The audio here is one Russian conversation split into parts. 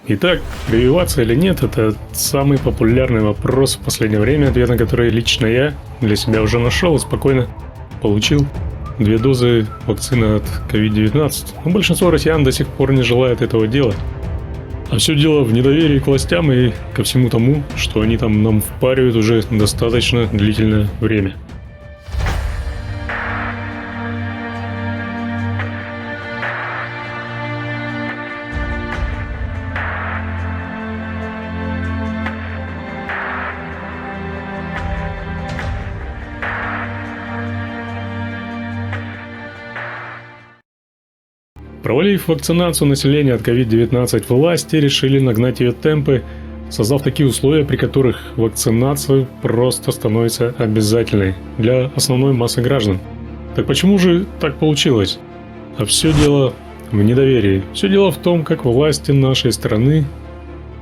Итак, прививаться или нет – это самый популярный вопрос в последнее время, ответ на который лично я для себя уже нашел и спокойно получил 2 дозы вакцины от COVID-19. Но большинство россиян до сих пор не желают этого делать. А все дело в недоверии к властям и ко всему тому, что они там нам впаривают уже достаточно длительное время. Провалив вакцинацию населения от COVID-19, власти решили нагнать ее темпы, создав такие условия, при которых вакцинация просто становится обязательной для основной массы граждан. Так почему же так получилось? А все дело в недоверии. Все дело в том, как власти нашей страны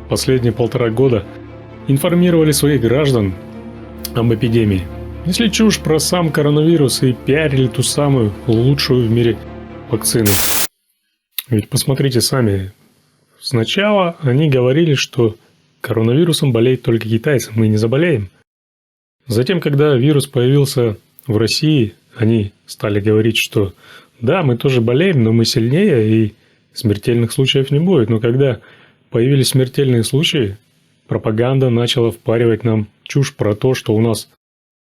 последние 1,5 года информировали своих граждан об эпидемии. Несли чушь про сам коронавирус и пиарили ту самую лучшую в мире вакцину. Ведь посмотрите сами, сначала они говорили, что коронавирусом болеют только китайцы, мы не заболеем. Затем, когда вирус появился в России, они стали говорить, что да, мы тоже болеем, но мы сильнее и смертельных случаев не будет. Но когда появились смертельные случаи, пропаганда начала впаривать нам чушь про то, что у нас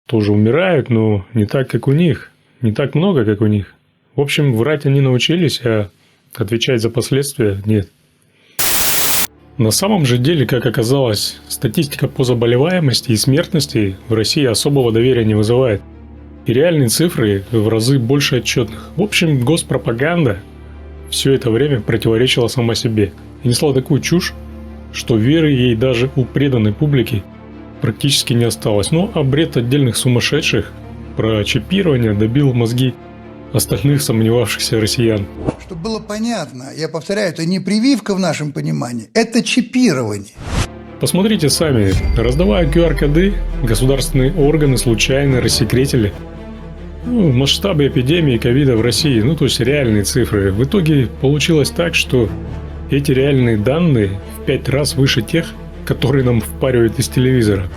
тоже умирают, но не так, как у них, не так много, как у них. В общем, врать они научились, а отвечать за последствия нет. На самом же деле, как оказалось, статистика по заболеваемости и смертности в России особого доверия не вызывает. И реальные цифры в разы больше отчетных. В общем, госпропаганда все это время противоречила сама себе и несла такую чушь, что веры ей даже у преданной публики практически не осталось. Ну а бред отдельных сумасшедших про чипирование добил мозги остальных сомневавшихся россиян. Чтобы было понятно, я повторяю, это не прививка в нашем понимании, это чипирование. Посмотрите сами, раздавая QR-коды, государственные органы случайно рассекретили масштабы эпидемии ковида в России, то есть реальные цифры. В итоге получилось так, что эти реальные данные в 5 раз выше тех, которые нам впаривают из телевизора.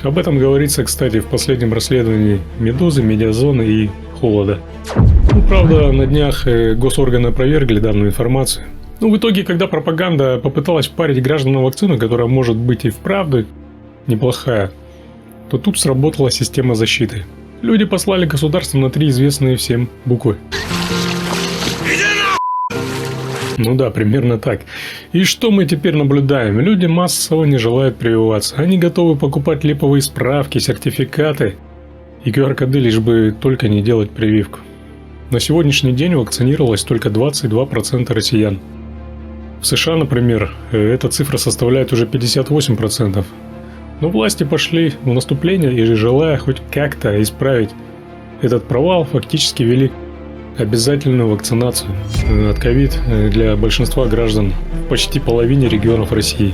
Об этом говорится, кстати, в последнем расследовании «Медузы», «Медиазоны» и «Холода». Правда, на днях госорганы опровергли данную информацию. В итоге, когда пропаганда попыталась впарить гражданам вакцину, которая может быть и вправду неплохая, то тут сработала система защиты. Люди послали государству на 3 известные всем буквы. Да, примерно так. И что мы теперь наблюдаем? Люди массово не желают прививаться. Они готовы покупать липовые справки, сертификаты и QR-коды, лишь бы только не делать прививку. На сегодняшний день вакцинировалось только 22% россиян. В США, например, эта цифра составляет уже 58%. Но власти пошли в наступление и, желая хоть как-то исправить этот провал, фактически ввели обязательную вакцинацию от COVID для большинства граждан в почти половине регионов России.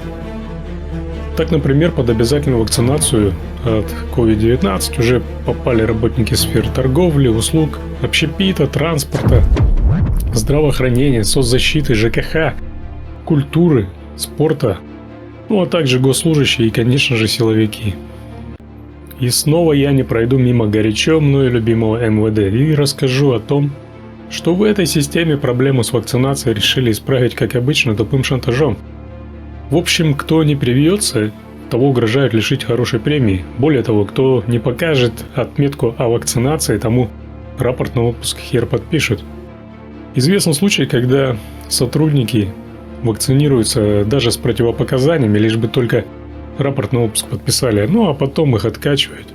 Так, например, под обязательную вакцинацию от COVID-19 уже попали работники сфер торговли, услуг, общепита, транспорта, здравоохранения, соцзащиты, ЖКХ, культуры, спорта, а также госслужащие и, конечно же, силовики. И снова я не пройду мимо горячо мною любимого МВД и расскажу о том, что в этой системе проблему с вакцинацией решили исправить, как обычно, тупым шантажом. В общем, кто не привьется, того угрожают лишить хорошей премии. Более того, кто не покажет отметку о вакцинации, тому рапорт на отпуск хер подпишут. Известен случай, когда сотрудники вакцинируются даже с противопоказаниями, лишь бы только рапорт на отпуск подписали, а потом их откачивают.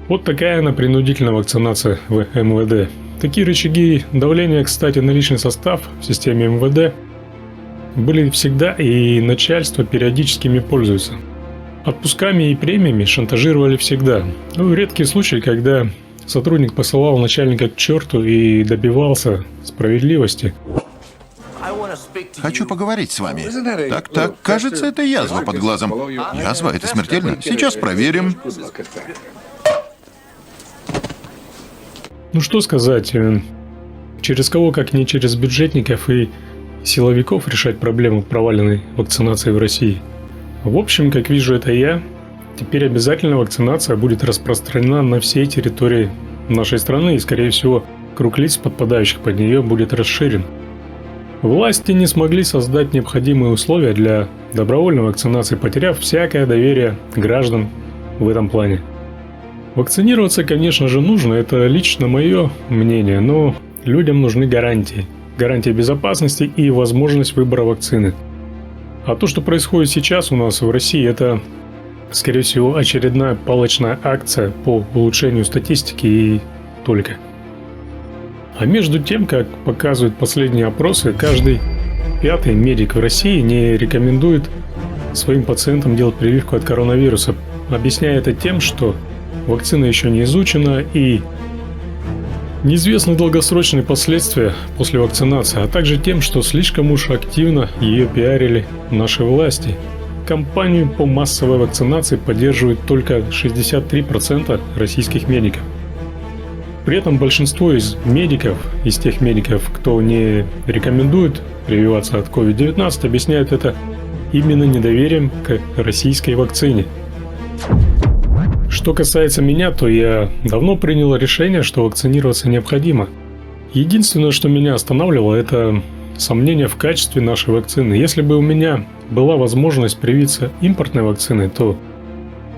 Вот такая она принудительная вакцинация в МВД. Такие рычаги давления, кстати, на личный состав в системе МВД были всегда, и начальство периодически ими пользуется. Отпусками и премиями шантажировали всегда. Редкие случаи, когда сотрудник посылал начальника к черту и добивался справедливости. Хочу поговорить с вами. Так, кажется, это язва под глазом. Язва? Это смертельно? Сейчас проверим. Что сказать, через кого, как не через бюджетников и силовиков решать проблему проваленной вакцинации в России. В общем, как вижу это я, теперь обязательно вакцинация будет распространена на всей территории нашей страны, и, скорее всего, круг лиц, подпадающих под нее, будет расширен. Власти не смогли создать необходимые условия для добровольной вакцинации, потеряв всякое доверие граждан в этом плане. Вакцинироваться, конечно же, нужно, это лично мое мнение, но людям нужны гарантии. Гарантия безопасности и возможность выбора вакцины. А то, что происходит сейчас у нас в России, это, скорее всего, очередная палочная акция по улучшению статистики и только. А между тем, как показывают последние опросы, каждый пятый медик в России не рекомендует своим пациентам делать прививку от коронавируса, объясняя это тем, что вакцина еще не изучена и неизвестны долгосрочные последствия после вакцинации, а также тем, что слишком уж активно ее пиарили наши власти. Кампанию по массовой вакцинации поддерживают только 63% российских медиков. При этом большинство из тех медиков, кто не рекомендует прививаться от COVID-19, объясняют это именно недоверием к российской вакцине. Что касается меня, то я давно принял решение, что вакцинироваться необходимо. Единственное, что меня останавливало, это сомнения в качестве нашей вакцины. Если бы у меня была возможность привиться импортной вакциной, то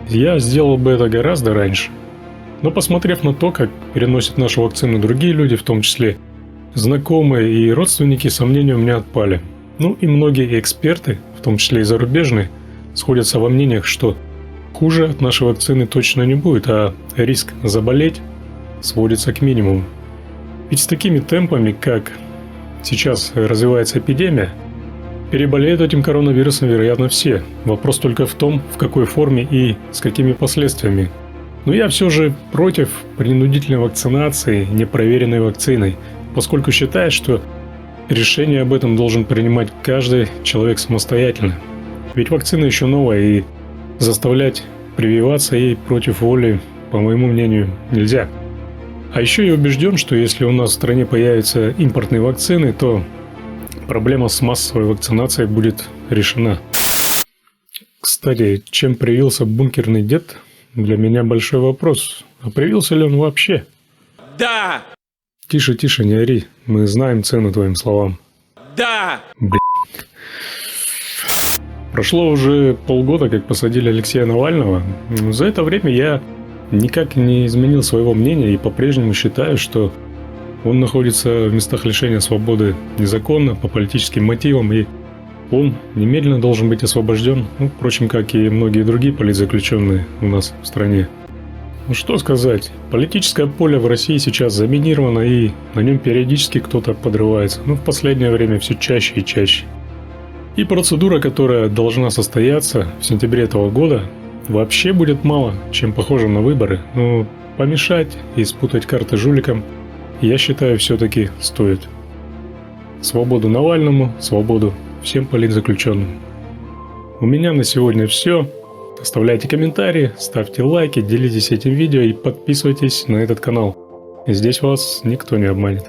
я сделал бы это гораздо раньше. Но посмотрев на то, как переносят нашу вакцину другие люди, в том числе знакомые и родственники, сомнения у меня отпали. Ну и многие эксперты, в том числе и зарубежные, сходятся во мнениях, что хуже от нашей вакцины точно не будет, а риск заболеть сводится к минимуму. Ведь с такими темпами, как сейчас развивается эпидемия, переболеют этим коронавирусом, вероятно, все. Вопрос только в том, в какой форме и с какими последствиями. Но я все же против принудительной вакцинации непроверенной вакциной, поскольку считаю, что решение об этом должен принимать каждый человек самостоятельно. Ведь вакцина еще новая, и заставлять прививаться ей против воли, по моему мнению, нельзя. А еще я убежден, что если у нас в стране появятся импортные вакцины, то проблема с массовой вакцинацией будет решена. Кстати, чем привился бункерный дед, для меня большой вопрос. А привился ли он вообще? Да! Тише, тише, не ори. Мы знаем цену твоим словам. Да! Блин. Прошло уже полгода, как посадили Алексея Навального. За это время я никак не изменил своего мнения и по-прежнему считаю, что он находится в местах лишения свободы незаконно, по политическим мотивам, и он немедленно должен быть освобожден, впрочем, как и многие другие политзаключенные у нас в стране. Ну что сказать, политическое поле в России сейчас заминировано, и на нем периодически кто-то подрывается, в последнее время все чаще и чаще. И процедура, которая должна состояться в сентябре этого года, вообще будет мало чем похожа на выборы, но помешать и спутать карты жуликам, я считаю, все-таки стоит. Свободу Навальному, свободу всем политзаключенным. У меня на сегодня все. Оставляйте комментарии, ставьте лайки, делитесь этим видео и подписывайтесь на этот канал. Здесь вас никто не обманет.